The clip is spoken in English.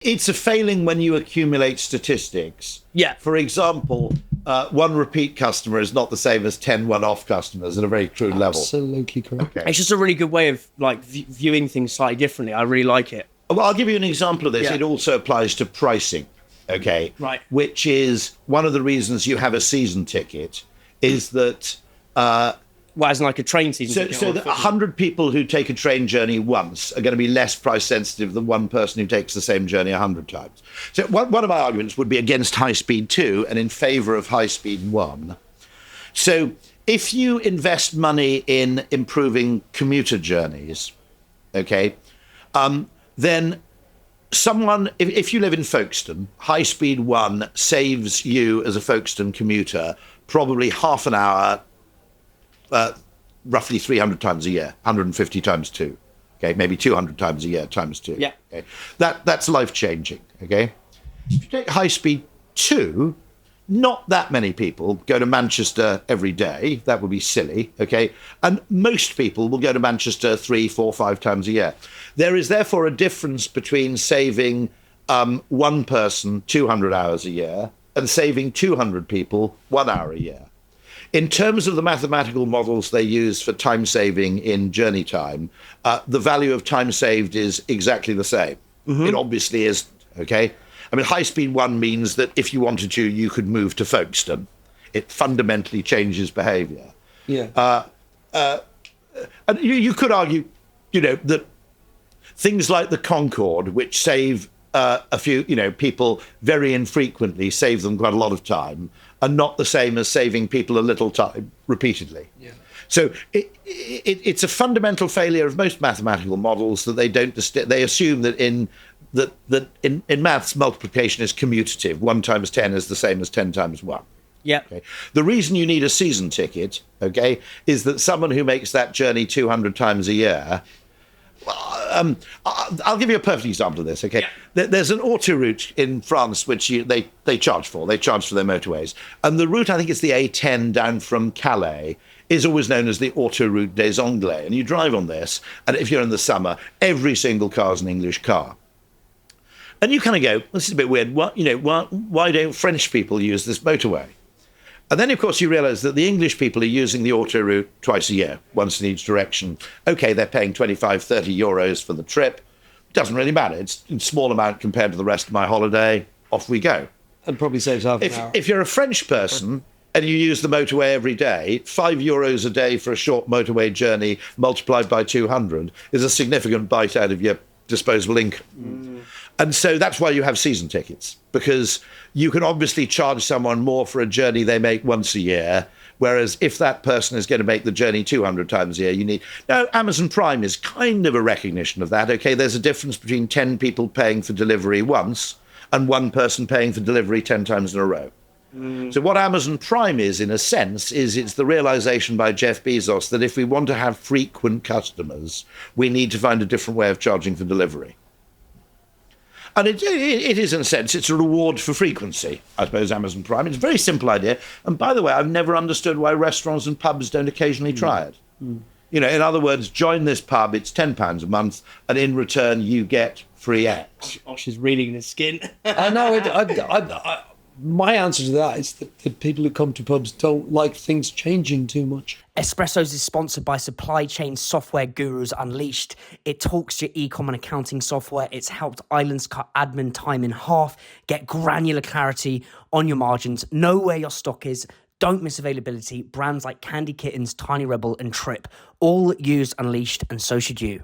It's a failing when you accumulate statistics. Yeah. For example, one repeat customer is not the same as 10 one-off customers at a very crude level. Absolutely correct. Okay. It's just a really good way of like viewing things slightly differently. I really like it. Well, I'll give you an example of this. Yeah. It also applies to pricing, okay? Right. Which is one of the reasons you have a season ticket is that... Well, as in like a train season. So that 100 people who take a train journey once are going to be less price sensitive than one person who takes the same journey 100 times. So one of my arguments would be against high speed 2 and in favour of high speed 1. So if you invest money in improving commuter journeys, okay, then someone, if you live in Folkestone, high speed 1 saves you as a Folkestone commuter probably half an hour, roughly 300 times a year, 150 times 2. Okay, maybe 200 times a year times 2. Yeah. Okay. That's life-changing, okay? If you take high speed 2, not that many people go to Manchester every day. That would be silly, okay? And most people will go to Manchester 3, 4, 5 times a year. There is therefore a difference between saving one person 200 hours a year and saving 200 people 1 hour a year. In terms of the mathematical models they use for time saving in journey time, the value of time saved is exactly the same. Mm-hmm. It obviously is, okay? I mean, high speed 1 means that if you wanted to, you could move to Folkestone. It fundamentally changes behaviour. Yeah. And you could argue, that things like the Concorde, which save a few, people very infrequently, save them quite a lot of time, are not the same as saving people a little time repeatedly. Yeah. So it's a fundamental failure of most mathematical models that they assume that in maths multiplication is commutative. 1 times 10 is the same as 10 times 1. Yeah. Okay. The reason you need a season ticket, okay, is that someone who makes that journey 200 times a year. I'll give you a perfect example of this, okay? Yeah. There's an autoroute in France which they charge for. They charge for their motorways. And the route, I think it's the A10 down from Calais, is always known as the autoroute des Anglais. And you drive on this, and if you're in the summer, every single car is an English car. And you kind of go, this is a bit weird. Why don't French people use this motorway? And then, of course, you realise that the English people are using the autoroute twice a year, once in each direction. OK, they're paying 25, 30 euros for the trip. Doesn't really matter. It's a small amount compared to the rest of my holiday. Off we go. And probably saves half an hour. If you're a French person and you use the motorway every day, 5 euros a day for a short motorway journey multiplied by 200 is a significant bite out of your disposable income. Mm. And so that's why you have season tickets, because you can obviously charge someone more for a journey they make once a year, whereas if that person is going to make the journey 200 times a year, you need... Now, Amazon Prime is kind of a recognition of that, okay? There's a difference between 10 people paying for delivery once and 1 person paying for delivery 10 times in a row. Mm. So what Amazon Prime is, in a sense, is it's the realization by Jeff Bezos that if we want to have frequent customers, we need to find a different way of charging for delivery. And it is, in a sense, it's a reward for frequency, I suppose, Amazon Prime. It's a very simple idea. And by the way, I've never understood why restaurants and pubs don't occasionally try it. Mm. In other words, join this pub, it's £10 a month, and in return, you get free X. Oh, she's reading the skin. I know. My answer to that is that the people who come to pubs don't like things changing too much. Espressos is sponsored by supply chain software gurus Unleashed. It talks to your eComm and accounting software. It's helped islands cut admin time in half, get granular clarity on your margins, know where your stock is, don't miss availability. Brands like Candy Kittens, Tiny Rebel and Trip all use Unleashed, and so should you.